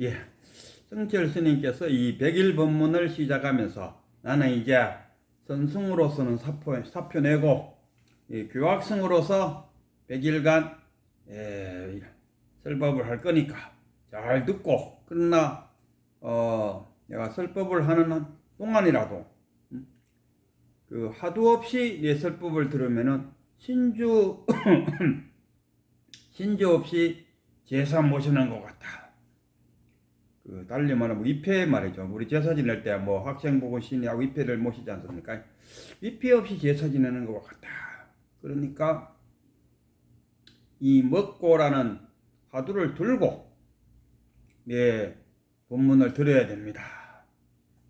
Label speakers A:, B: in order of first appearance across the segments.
A: 예, 성철 스님께서 이 백일 법문을 시작하면서 나는 이제 선승으로서는 사표 내고 교학생으로서 백일간 설법을 할 거니까 잘 듣고, 그러나 내가 설법을 하는 동안이라도 그 하도 없이 내 설법을 들으면은 신주 신주 없이 제사 모시는 것 같다. 그 달리 말하면 위패 말이죠. 우리 제사 지낼 때 뭐 학생 보고 신이하고 위패를 모시지 않습니까? 위패 없이 제사 지내는 것 같다. 그러니까 이 먹고라는 화두를 들고 내 본문을 들어야 됩니다.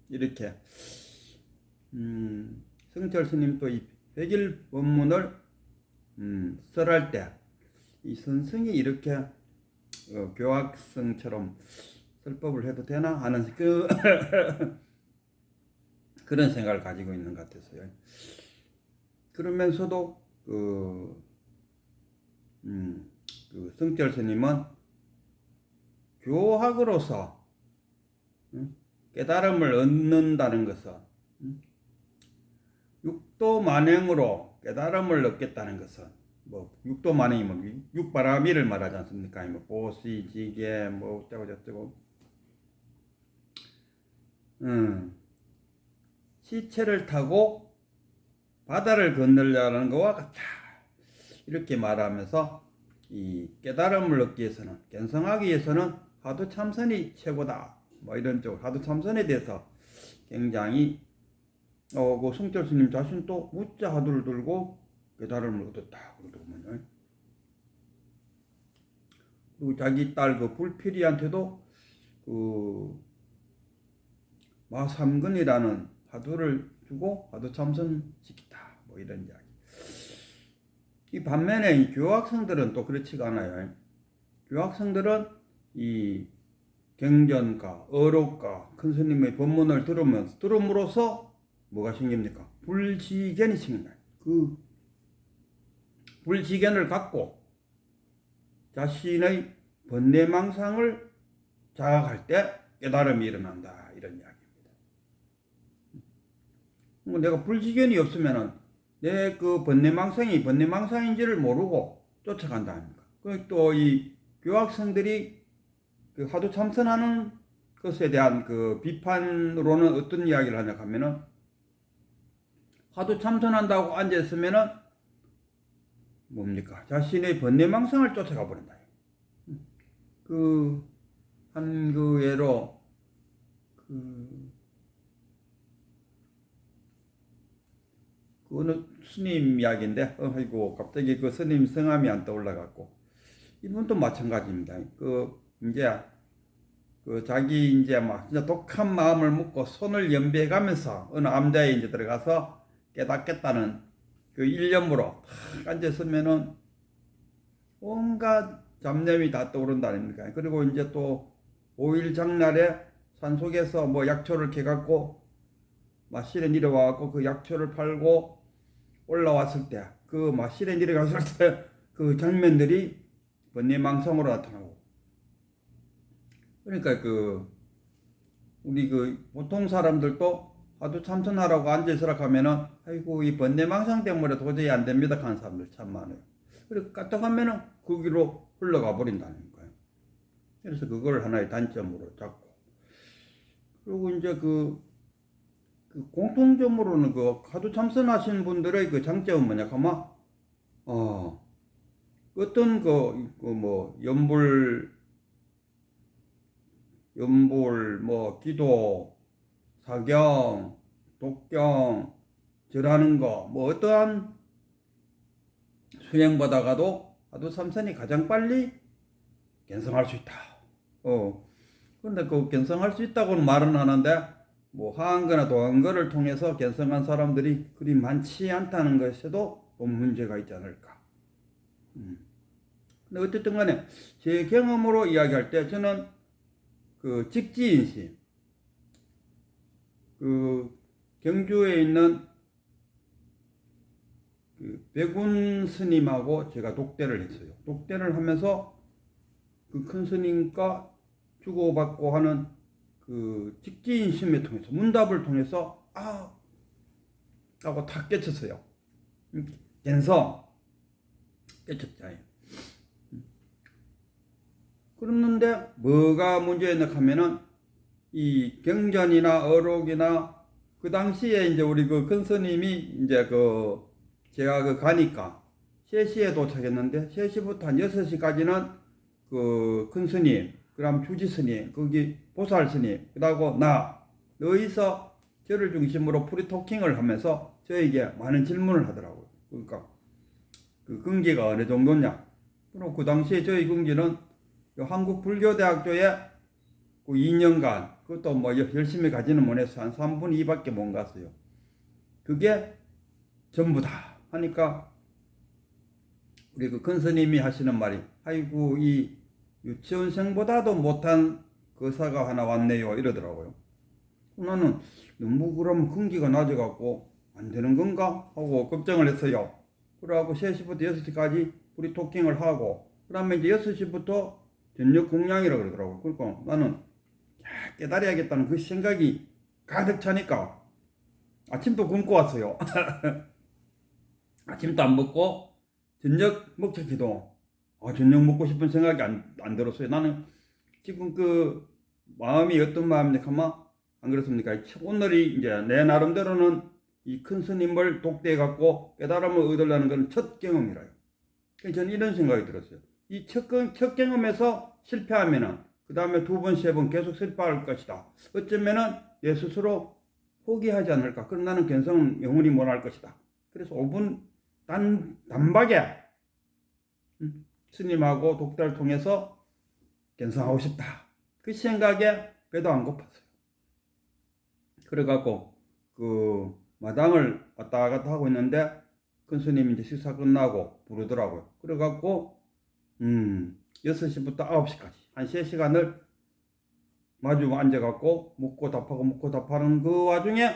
A: 이렇게 성철 스님도 이 백일 본문을 설할 때 이 선생이 이렇게 교학생처럼 설법을 해도 되나 하는 그런 생각을 가지고 있는 것 같아서요. 그러면서도 그 성철 스님은 교학으로서 깨달음을 얻는다는 것은 육도 만행으로 깨달음을 얻겠다는 것은 뭐 육도 만행이 뭐 육바라미를 말하지 않습니까? 뭐 보시, 지계, 뭐 어쩌고 저쩌고 시체를 타고 바다를 건너려는 것과 같다. 이렇게 말하면서 이 깨달음을 얻기 위해서는, 견성하기 위해서는 화두 참선이 최고다. 뭐 이런 쪽 화두 참선에 대해서 굉장히 그 성철 스님 자신도 무자 화두를 들고 깨달음을 얻었다 그러더군요. 그리고 자기 딸 그 불필이한테도 그 마삼근이라는 화두를 주고 화두 참선 시키다. 뭐 이런 이야기. 이 반면에 이 교학생들은 또 그렇지가 않아요. 교학생들은 이 경전가, 어록가, 큰 스님의 법문을 들음으로써 뭐가 생깁니까? 불지견이 생긴다. 그 불지견을 갖고 자신의 번뇌망상을 자각할 때 깨달음이 일어난다. 이런 이야기입니다. 내가 불지견이 없으면은 내 그 번뇌망상이 번뇌망상인지를 모르고 쫓아간다 아닙니까? 또 이 교학생들이 그 화두 참선하는 것에 대한 그 비판으로는 어떤 이야기를 하냐 하면은 화두 참선한다고 앉아있으면은 뭡니까? 자신의 번뇌망상을 쫓아가 버린다. 그 예로 그 어느 스님 이야기인데, 아이고 갑자기 그 스님 성함이 안 떠올라갖고, 이분도 마찬가지입니다. 이제 자기 이제 막 진짜 독한 마음을 먹고 손을 연비해가면서 어느 암자에 이제 들어가서 깨닫겠다는 그 일념으로 탁 앉았으면은 온갖 잡념이 다 떠오른다 아닙니까? 그리고 이제 또 5일 장날에 산속에서 뭐 약초를 캐갖고 마실에 내려와갖고 그 약초를 팔고 올라왔을 때 그 마실에 내려갔을 때 그 장면들이 번뇌망상으로 나타나고, 그러니까 우리 보통 사람들도 화두 참선하라고 앉아있으라 하면은 아이고 이 번뇌망상 때문에 도저히 안 됩니다 하는 사람들 참 많아요. 그리고 까딱하면은 그 길로 흘러가 버린다는 거예요. 그래서 그걸 하나의 단점으로 잡고, 그리고 이제 공통점으로는 화두 참선하시는 분들의 그 장점은 뭐냐 하면 어떤 뭐 연불 뭐 기도, 사경, 독경, 절하는 거 뭐 어떠한 수행보다가도 화두 참선이 가장 빨리 견성할 수 있다. 그런데 그 견성할 수 있다고는 말은 하는데 뭐 하한거나 도한거를 통해서 견성한 사람들이 그리 많지 않다는 것에도 좀 문제가 있지 않을까. 근데 어쨌든 간에 제 경험으로 이야기할 때 저는 그 직지인심, 경주에 있는 백운 스님하고 제가 독대를 했어요. 독대를 하면서 그 큰 스님과 주고받고 하는 그 직지인심을 통해서 문답을 통해서 하고 다 깨쳤어요. 갠성 깨쳤잖아요. 그랬는데 뭐가 문제였나 하면은 이 경전이나 어록이나 그 당시에 이제 우리 그 큰 스님이 이제 그 제가 그 가니까 3시에 도착했는데 3시부터 한 6시까지는 그 큰 스님, 그다음 주지 스님, 거기 보살 스님, 그다고 나 너희서 저를 중심으로 프리토킹을 하면서 저에게 많은 질문을 하더라고요. 그러니까 그 근기가 어느 정도냐. 그리고 그 당시에 저희 근기는 한국불교대학교에 그 2년간 그것도 뭐 열심히 가지는 못해서 한 3분의 2밖에 못 갔어요. 그게 전부다 하니까 우리 그 큰 스님이 하시는 말이 아이고 이 유치원생보다도 못한 거사가 하나 왔네요 이러더라고요. 나는 너무 그럼 근기가 낮아갖고 안 되는 건가 하고 걱정을 했어요. 그래갖고 3시부터 6시까지 우리 토킹을 하고 그 다음에 이제 6시부터 저녁 공양이라고 그러더라고요. 그러니까 나는 깨달아야겠다는 그 생각이 가득 차니까 아침도 굶고 왔어요. 아침도 안 먹고 저녁 먹자 기도. 저녁 먹고 싶은 생각이 안 들었어요. 나는 지금 그 마음이 어떤 마음인지 가만 안 그렇습니까? 오늘이 이제 내 나름대로는 이 큰 스님을 독대해 갖고 깨달음을 얻으려는 건 첫 경험이라요. 저는 이런 생각이 들었어요. 이 첫 경험에서 실패하면은 그 다음에 2번, 3번 계속 실패할 것이다. 어쩌면은 내 스스로 포기하지 않을까. 그럼 나는 견성은 영원히 못 할 것이다. 그래서 5분 단박에 스님하고 독대를 통해서 견성하고 싶다. 그 생각에 배도 안 고팠어요. 그래갖고 그 마당을 왔다 갔다 하고 있는데 큰 스님이 이제 식사 끝나고 부르더라고요. 그래갖고 6시부터 9시까지 한 3시간을 마주 앉아갖고 묻고 답하는 그 와중에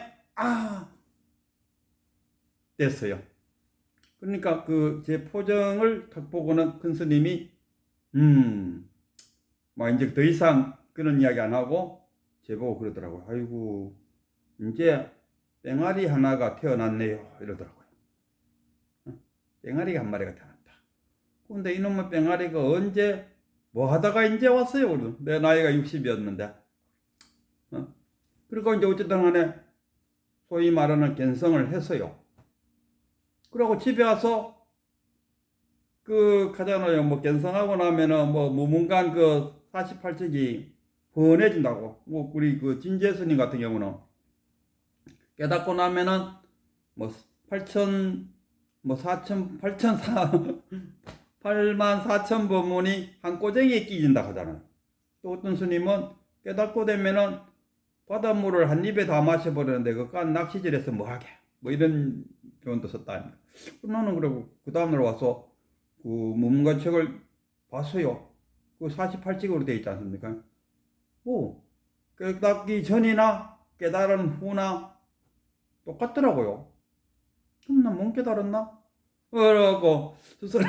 A: 됐어요. 그러니까 그 제 표정을 딱 보고는 큰 스님이 이제 더 이상 그런 이야기 안 하고 제보고 그러더라고요. 아이고 이제 뺑아리 하나가 태어났네요 이러더라고요. 뺑아리가 한 마리가 태어났다. 근데 이놈의 뺑아리가 언제 뭐 하다가 이제 왔어요. 내 나이가 60이었는데. 그리고 이제 어쨌든 간에 소위 말하는 견성을 했어요. 그리고 집에 와서 그 가잖아요. 뭐 견성하고 나면은 뭐 무문간 그 48책이 훤해진다고. 뭐 우리 그 진재 스님 같은 경우는 깨닫고 나면은 뭐 84,000법문이 한 꼬쟁이에 끼진다 하잖아요. 또 어떤 스님은 깨닫고 되면은 바닷물을 한 입에 다 마셔버리는데 그간 낚시질해서 뭐하게 뭐 이런 표현도 썼다. 나는 그러고 그 다음날 와서 그 문문관 책을 봤어요. 그 48책으로 되어 있지 않습니까? 깨닫기 전이나 깨달은 후나 똑같더라고요. 그럼 난 못 깨달았나? 그러고 스스로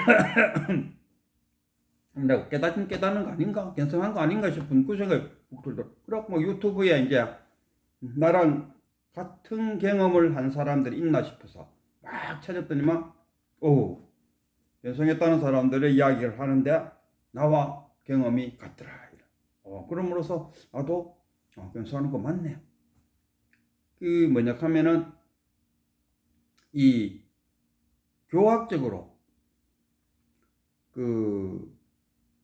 A: 내가 깨닫는 거 아닌가? 견성한 거 아닌가 싶은 그 생각이 꼭 들더라고요. 그래갖고 유튜브에 이제 나랑 같은 경험을 한 사람들이 있나 싶어서 막 찾았더니만 견성했다는 사람들의 이야기를 하는데 나와 경험이 같더라. 그럼으로써 나도 견성하는 거 맞네. 그 뭐냐 하면은 이 교학적으로 그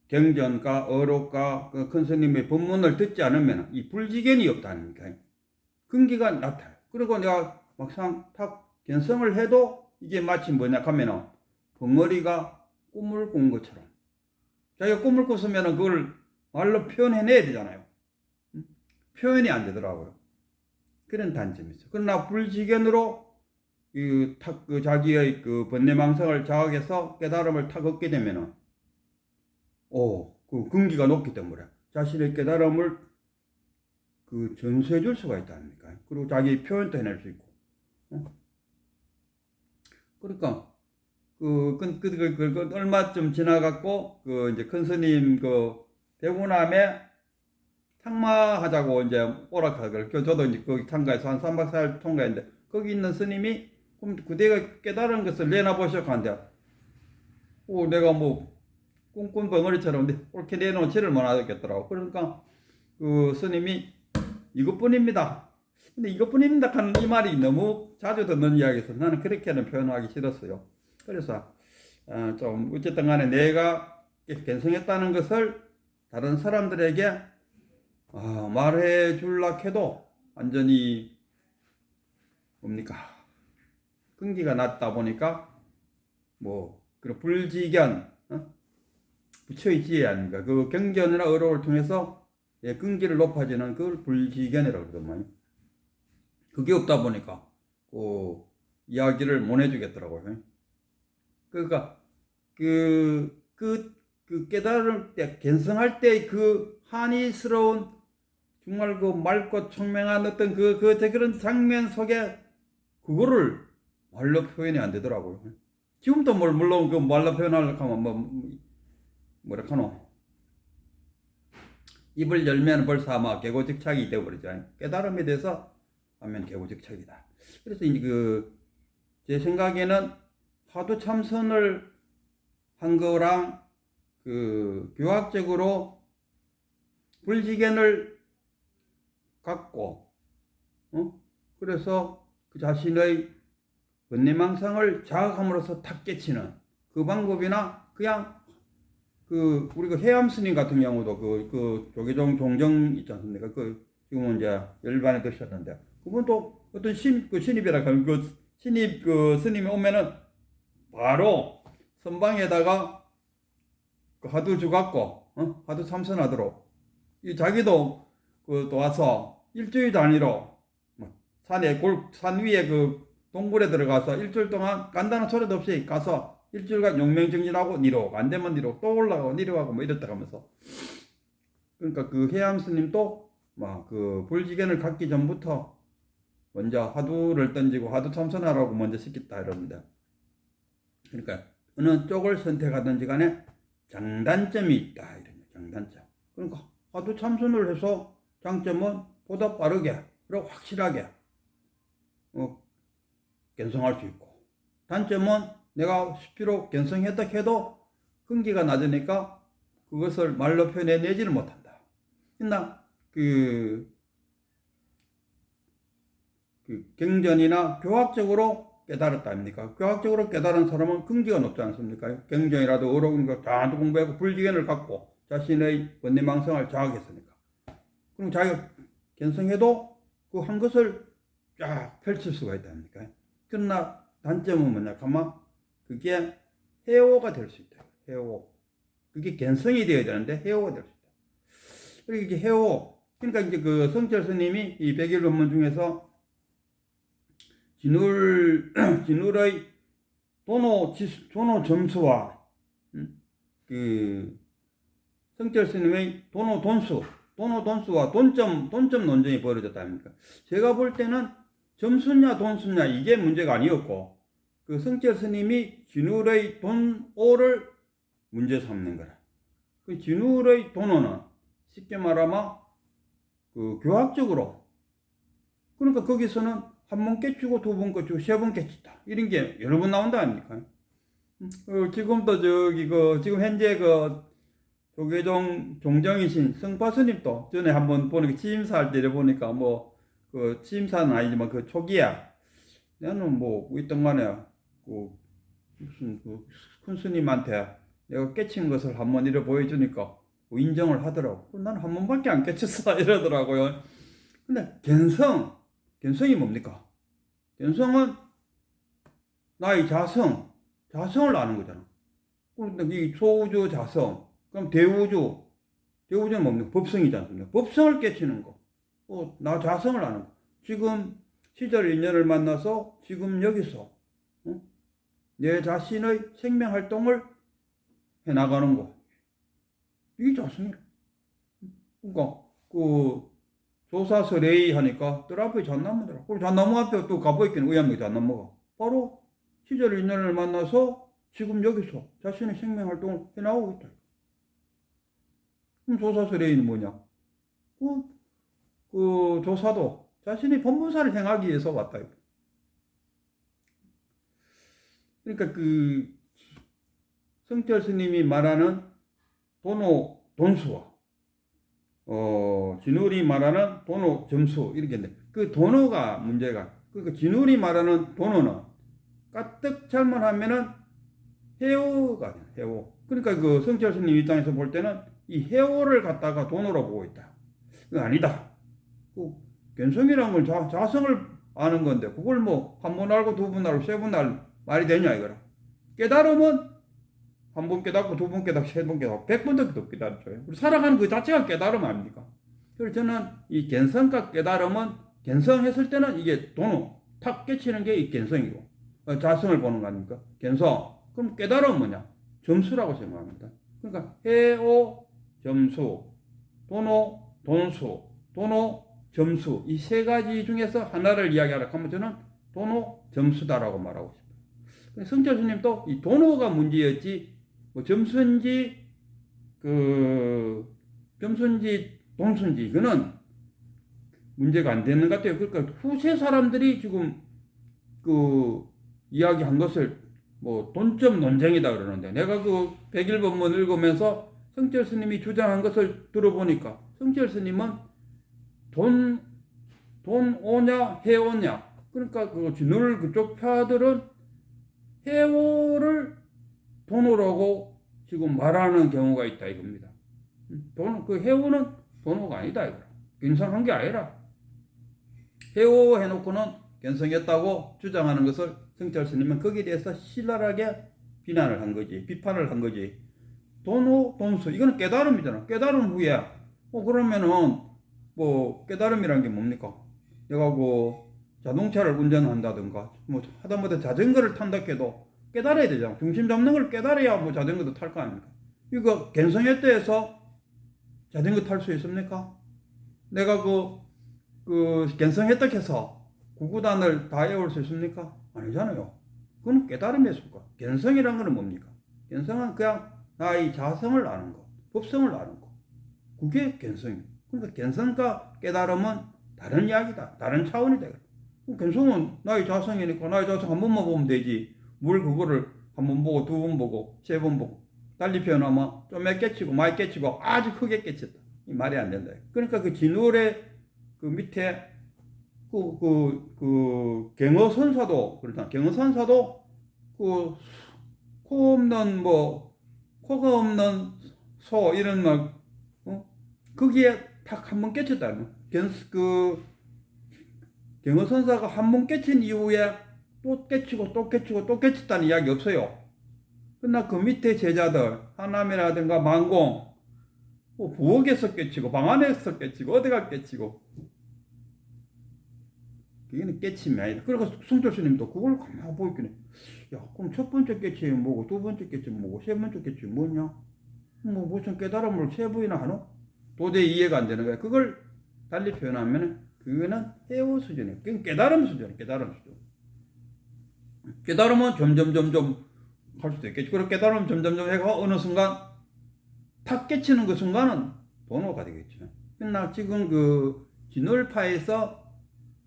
A: 경전과 어록과 그 큰 스님의 법문을 듣지 않으면 이 불지견이 없다는 거예요. 근기가 나타요. 그리고 내가 막상 탁 견성을 해도 이게 마치 뭐냐 하면은 벙어리가 꿈을 꾼 것처럼 자기가 꿈을 꿨으면 그걸 말로 표현해내야 되잖아요. 표현이 안 되더라고요. 그런 단점이 있어요. 그러나 불지견으로 그 자기의 그 번뇌망상을 자각해서 깨달음을 탁 얻게 되면은 그 근기가 높기 때문에 자신의 깨달음을 그 전수해 줄 수가 있다 아닙니까? 그리고 자기 표현도 해낼 수 있고. 그러니까 얼마쯤 지나갔고 그 이제 큰 스님 그 대구남에 탕마하자고 이제 오락하길. 저도 이제 거기 참가해서 한 3박 4일 통과했는데, 거기 있는 스님이, 그럼 그대가 깨달은 것을 내놔보시오 한대. 내가 뭐, 꿈꾼 벙어리처럼 옳게 내놓지를 못하겠더라고. 그러니까 그 스님이 이것뿐입니다. 근데 이것뿐입니다 하는 이 말이 너무 자주 듣는 이야기여서 나는 그렇게는 표현하기 싫었어요. 그래서 좀 어쨌든 간에 내가 견성했다는 것을 다른 사람들에게 말해 줄라 해도 완전히 뭡니까? 끈기가 낮다 보니까 뭐 그런 불지견, 부처의 지혜 아닙니까? 그 경전이나 어록을 통해서 끈기를 높아지는 그걸 불지견이라고 그러더만요. 그게 없다 보니까 그 이야기를 못 해주겠더라고요. 그러니까 그 깨달을 때, 견성할 때 그 한이스러운 정말 그 맑고 청명한 어떤 그런 장면 속에 그거를 말로 표현이 안 되더라고요. 지금도 물론 그 말로 표현하려고 하면 뭐랄까노, 입을 열면 벌써 아마 개고즉착이 되어버리죠. 깨달음에 대해서 하면 개고즉착이다. 그래서 이제 제 생각에는 화두 참선을 한 거랑 교학적으로 불지견을 갖고, 그래서 그 자신의 번뇌망상을 자각함으로써 탁 깨치는 그 방법이나 그냥 우리가 해암 스님 같은 경우도 조계종 종정 있지 않습니까? 지금은 이제 열반에 드셨는데, 그분도 어떤 신입이라 하는 신입 스님이 오면은 바로 선방에다가 화두 주갖고, 화두 참선하도록, 자기도 또 와서 일주일 단위로 산 위에 동굴에 들어가서 일주일 동안 간단한 소리도 없이 가서 일주일간 용맹정진하고 니로, 안 되면 니로 또 올라가고 니로하고 뭐 이랬다 하면서, 그러니까 그 해암 스님도 막 불지견을 갖기 전부터 먼저 화두를 던지고 화두 참선하라고 먼저 시켰다 이러는데, 그러니까 어느 쪽을 선택하든지 간에 장단점이 있다 이런 장단점. 그러니까 화두 참선을 해서 장점은 보다 빠르게 그리고 확실하게 견성할 수 있고, 단점은 내가 비록 견성했다 해도 끈기가 낮으니까 그것을 말로 표현해내지를 못한다. 그러나 경전이나 교학적으로 깨달았다 아닙니까? 교학적으로 깨달은 사람은 끈기가 높지 않습니까? 경전이라도 어록인가 다 공부하고 불지견을 갖고 자신의 번뇌망상을 자각했으니까. 그럼 자기가 견성해도 그 한 것을 쫙 펼칠 수가 있다 아닙니까? 그러나 단점은 뭐냐 하면 그게 해오가 될 수 있다. 해오. 그게 견성이 되어야 되는데 해오가 될 수 있다. 그리고 이게 해오. 그러니까 이제 성철 스님이 이 백일본문 중에서 진울의 도노 점수와 성철 스님의 도노 돈수와 돈점 논쟁이 벌어졌다 아닙니까? 제가 볼 때는 점수냐 돈수냐 이게 문제가 아니었고, 성철 스님이 진울의 돈오를 문제 삼는 거라. 진울의 돈오는 쉽게 말하면 교학적으로, 그러니까 거기서는 한 번 깨치고 두 번 깨치고 세 번 깨치다 이런 게 여러 번 나온다 아닙니까? 지금도 지금 현재 조계종 종정이신 성파스님도 전에 한번 보니까 취임사할 때 보니까 취임사는 아니지만 초기야. 나는 있던 간에 무슨 큰 스님한테 내가 깨친 것을 한번 이래 보여주니까 인정을 하더라고. 나는 한 번밖에 안 깨쳤어 이러더라고요. 근데 견성이 뭡니까? 견성은 나의 자성을 아는 거잖아. 그런데 이 소우주 자성, 그럼 대우주는 뭡니까? 법성이지 않습니까? 법성을 깨치는 거. 나 자성을 아는 거. 지금 시절 인연을 만나서 지금 여기서 내 자신의 생명 활동을 해나가는 거. 이게 자성이라. 그러니까 조사설레이 하니까 뜰 앞에 잣나무더라. 그리고 잣나무 앞에 또 가보있기는 의한명이 잣나무가 바로 시절 인연을 만나서 지금 여기서 자신의 생명 활동을 해나가고 있다. 그럼 조사설레이는 뭐냐? 그 조사도 자신이 법문사를 행하기 위해서 왔다. 그러니까 그 성철 스님이 말하는 돈수와 진울이 말하는 돈호 점수 이렇게 있는데 그 돈호가 문제가 그러니까 진울이 말하는 돈호는 까뜩 잘못하면은 해오가 돼요. 해오. 그러니까 그 성철 스님 입장에서 볼 때는 이 해오를 갖다가 돈으로 보고 있다. 그거 아니다. 그 견성이라는 건 자성을 아는 건데 그걸 뭐 한 번 알고 두 번 알고 세 번 알 말이 되냐 이거라. 깨달으면 한 번 깨닫고 두 번 깨닫고 세 번 깨닫고 100번도 깨달았죠. 우리 살아가는 그 자체가 깨달음 아닙니까? 그래서 저는 이 견성과 깨달음은 견성했을 때는 이게 돈으로 탁 깨치는 게 이 견성이고 자성을 보는 거 아닙니까? 견성. 그럼 깨달음은 뭐냐? 점수라고 생각합니다. 그러니까 해오 점수, 돈오 돈수, 돈오 점수 이 세 가지 중에서 하나를 이야기하라 하면 저는 돈오 점수다라고 말하고 싶어요. 성철 스님도 이 돈오가 문제였지 뭐 점수인지 점수인지 돈수인지 이거는 문제가 안 되는 것 같아요. 그러니까 후세 사람들이 지금 그 이야기한 것을 뭐 돈점 논쟁이다 그러는데 내가 그 백일본문 읽으면서 성철 스님이 주장한 것을 들어보니까 성철 스님은 돈 오냐 해오냐 그러니까 그 진울 그쪽 파들은 해오를 돈오라고 지금 말하는 경우가 있다 이겁니다. 그 해오는 돈오가 아니다 이거. 견성한 게 아니라 해오 해놓고는 견성했다고 주장하는 것을 성철 스님은 거기에 대해서 신랄하게 비난을 한 거지, 비판을 한 거지. 돈오 돈수 이거는 깨달음이잖아. 깨달음 후에 그러면은 뭐 깨달음이란 게 뭡니까? 내가 그 자동차를 운전한다든가 뭐 하다못해 자전거를 탄다 해도 깨달아야 되잖아. 중심 잡는 걸 깨달아야 뭐 자전거도 탈 거 아닙니까? 이거 견성했다 해서 자전거 탈 수 있습니까? 내가 그 견성했다 해서 구구단을 다 외울 수 있습니까? 아니잖아요. 그건 깨달음의 수가. 견성이란 거는 뭡니까? 견성은 그냥 나의 자성을 아는 거, 법성을 아는 거. 그게 견성이에요. 그러니까 견성과 깨달음은 다른 이야기다. 다른 차원이다. 견성은 나의 자성이니까 나의 자성 한 번만 보면 되지. 뭘 그거를 한 번 보고 두 번 보고 세 번 보고 달리 표현하면 좀 깨치고 많이 깨치고 아주 크게 깨쳤다. 이 말이 안 된다. 그러니까 그 진울의 그 밑에 그 경어선사도 그렇잖아. 경어선사도 그 코 없는 뭐 코가 없는 소 이런 막 거기에 딱 한 번 깨쳤다. 그 경어선사가 한 번 깨친 이후에 또 깨치고 또 깨치고 또 깨쳤다는 이야기 없어요. 그러나 그 밑에 제자들 하남이라든가 만공 뭐 부엌에서 깨치고 방 안에서 깨치고 어디가 깨치고 이게는 깨침이 아니다. 그리고 성철 스님도 그걸 가만히 보이긴 해. 야, 그럼 첫 번째 깨침이 뭐고, 두 번째 깨침이 뭐고, 세 번째 깨침이 뭐냐? 뭐 무슨 깨달음을 세 번이나 하노? 도저히 이해가 안 되는 거야. 그걸 달리 표현하면 그거는 해오 수준이에요. 그건 깨달음 수준이에요. 깨달음 수준. 깨달음은 점점 할 수도 있겠지. 그리고 깨달음 점점 해가 어느 순간 탁 깨치는 그 순간은 번호가 되겠죠. 그러나 지금 그 진월파에서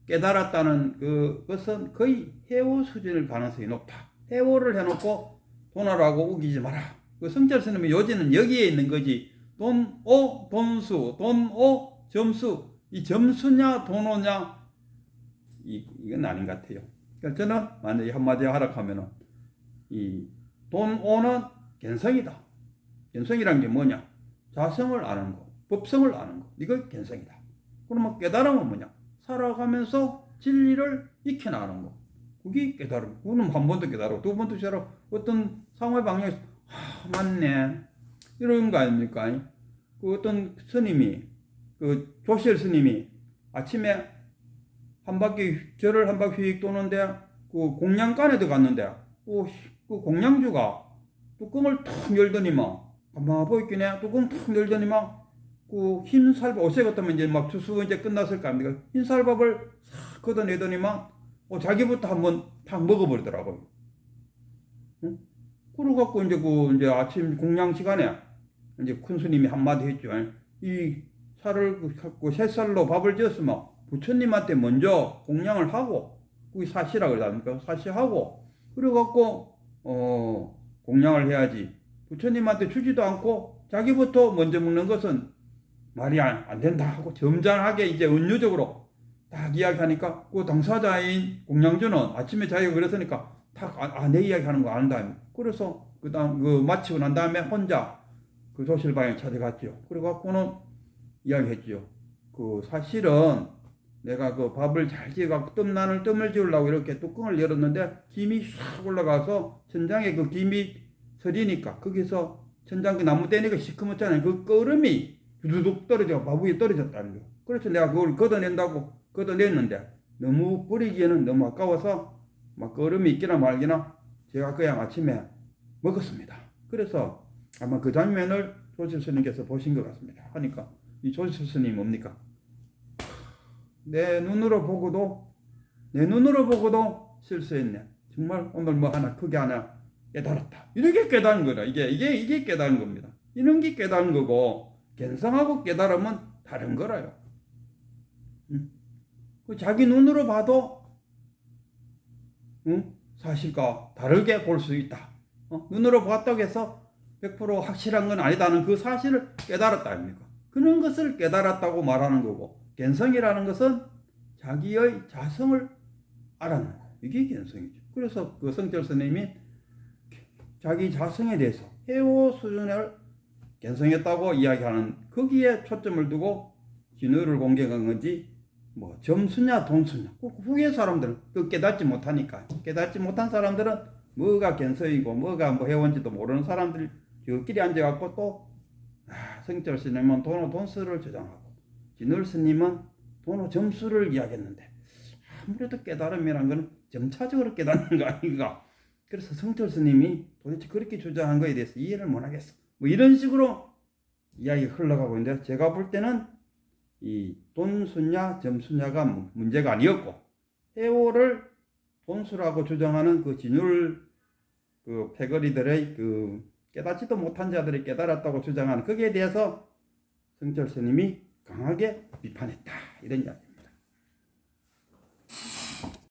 A: 깨달았다는 그것은 거의 해오 수준일 가능성이 높다. 해오를 해놓고 돈하라고 우기지 마라. 그 성철 스님의 요지는 여기에 있는 거지. 돈오 돈수, 돈오 점수. 이 점수냐 돈오냐 이건 아닌 것 같아요. 그러니까 저는 만약에 한마디 하라 하면은 이 돈오는 견성이다. 견성이란 게 뭐냐? 자성을 아는 거, 법성을 아는 거. 이거 견성이다. 그러면 깨달음은 뭐냐? 살아가면서 진리를 익혀나가는 거. 그게 깨달음. 그거는 한 번도 깨달아. 두 번도 깨달아. 어떤 상황 방향에서 맞네. 이런 거 아닙니까? 그 어떤 스님이 그 조실 스님이 아침에 한 바퀴 절을 한 바퀴 휙 도는데 그 공양간에 들어갔는데 그 공양주가 뚜껑을 탁 열더니만 가만 보이긴 해. 뚜껑 탁 열더니만 그 흰쌀밥 어제 같으면 이제 막 주수 이제 끝났을 거 아닙니까? 흰쌀밥을 싹 걷어내더니만 자기부터 한번 탁 먹어버리더라고요. 응? 그러갖고 이제 아침 공양 시간에 이제 큰 스님이 한마디 했죠. 이 살을 갖고 새살로 밥을 지었으면 부처님한테 먼저 공양을 하고 그게 사시라 그러니까 사시하고 그래갖고 공양을 해야지. 부처님한테 주지도 않고 자기부터 먼저 먹는 것은 말이 안 된다 하고 점잖하게 이제 은유적으로 딱 이야기하니까 그 당사자인 공양주는 아침에 자기가 그랬으니까 딱 내 이야기 하는 거 안다. 그래서 그다음 마치고 난 다음에 혼자 그 조실방에 찾아갔죠. 그래갖고는 이야기했죠. 그 사실은 내가 그 밥을 잘 지어갖고 뜸을 지으려고 이렇게 뚜껑을 열었는데 김이 싹 올라가서 천장에 그 김이 서리니까 거기서 천장 그 나무 떼니까 시커멓잖아요. 그 끓음이 두둑 떨어져 밥 위에 떨어졌다는 거예요. 그래서 내가 그걸 걷어냈는데 너무 버리기에는 너무 아까워서 막 끓음이 있기나 말기나 제가 그냥 아침에 먹었습니다. 그래서 아마 그 장면을 조실 스님께서 보신 것 같습니다. 하니까 이 조실 스님이 뭡니까? 내 눈으로 보고도 실수했네. 정말 오늘 뭐 하나 크게 하나 깨달았다. 이렇게 깨달은 거다. 이게 깨달은 겁니다. 이런 게 깨달은 거고 견성하고 깨달으면 다른 거라요. 자기 눈으로 봐도 사실과 다르게 볼 수 있다. 눈으로 봤다고 해서 100% 확실한 건 아니다는 그 사실을 깨달았다 아닙니까? 그런 것을 깨달았다고 말하는 거고 견성이라는 것은 자기의 자성을 알아내는 거예요. 이게 견성이죠. 그래서 그 성철 스님이 자기 자성에 대해서 해오 수준을 견성했다고 이야기하는 거기에 초점을 두고 진의를 공개한 건지 뭐 점수냐 돈수냐 후계 사람들은 그 깨닫지 못하니까 깨닫지 못한 사람들은 뭐가 견성이고 뭐가 뭐 해온지도 모르는 사람들 저끼리 앉아갖고 또 성철 스님은 돈수를 주장하고 진을 스님은 돈의 점수를 이야기했는데 아무래도 깨달음이란 건 점차적으로 깨닫는 거 아닌가. 그래서 성철 스님이 도대체 그렇게 주장한 거에 대해서 이해를 못하겠어. 뭐 이런 식으로 이야기가 흘러가고 있는데 제가 볼 때는 이 돈수냐 점수냐가 문제가 아니었고 해오를 돈수라고 주장하는 그 진율 그 패거리들의 그 깨닫지도 못한 자들이 깨달았다고 주장하는 거기에 대해서 성철 스님이 강하게 비판했다 이런 이야기.